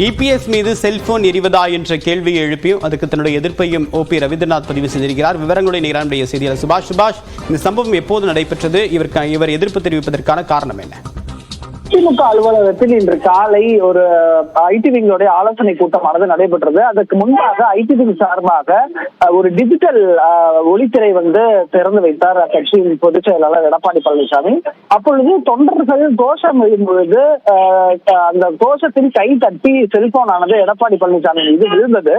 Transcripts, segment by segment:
EPS மீது cellphone எரிவதா என்ற கேள்வியை எழுப்பியும் அதுக்கு தன்னுடைய எதிர்ப்பையும் ஓபி ரவீந்திரநாத் பதிவு செய்திருக்கிறார். விவரங்களுடைய நேரானுடைய செய்தியாளர் சுபாஷ், இந்த சம்பவம் எப்போது நடைபெற்றது? இவர் எதிர்ப்பு தெரிவிப்பதற்கான காரணம் என்ன? திமுக அலுவலகத்தில் இன்று காலை ஒரு ஐடி விங்களுடைய ஆலோசனை கூட்டமானது நடைபெற்றது. அதற்கு முன்பாக ஐடி விங் சார்பாக ஒரு டிஜிட்டல் ஒளித்திரை திறந்து வைத்தார் கட்சியின் பொதுச் செயலாளர் எடப்பாடி பழனிசாமி. அப்பொழுது தொண்டர்கள் கோஷம் எழும் பொழுது அந்த கோஷத்தில் கை தட்டி செல்போன் ஆனது எடப்பாடி பழனிசாமி மீது விழுந்தது.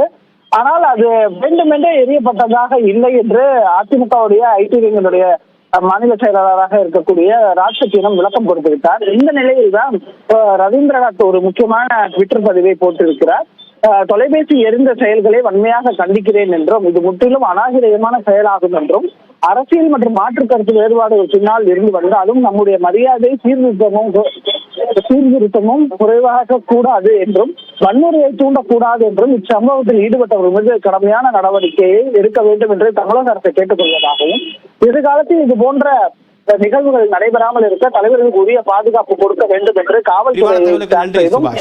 ஆனால் அது வேண்டுமென்றே எரியப்பட்டதாக இல்லை என்று அதிமுகவுடைய ஐடி விங்களுடைய மாநில செயலாளராக இருக்கக்கூடிய ராஜ்சத்தியம் விளக்கம் கொடுத்திருக்கிறார். இந்த நிலையில் தான் ரவீந்திரநாத் ஒரு முக்கியமான ட்விட்டர் பதிவை போட்டிருக்கிறார். தொலைபேசி எரிந்த செயல்களை வன்மையாக கண்டிக்கிறேன் என்றும் இது முற்றிலும் அநாகரிகமான செயலாகும் என்றும் அரசியல் மற்றும் மாற்று கருத்து வேறுபாடுகள் பின்னால் இருந்து வந்தாலும் நம்முடைய மரியாதை சீர்திருத்தமும் குறைவாக கூடாது என்றும் வன்முறையை தூண்டக்கூடாது என்றும் இச்சம்பவத்தில் ஈடுபட்டவர் மீது கடுமையான நடவடிக்கையை எடுக்க வேண்டும் என்று தமிழக அரசை கேட்டுக்கொள்வதாகவும் எதிர்காலத்தில் இது போன்ற நிகழ்வுகள் நடைபெறாமல் இருக்க தலைவர்களுக்கு உரிய பாதுகாப்பு கொடுக்க வேண்டும் என்று காவல்துறை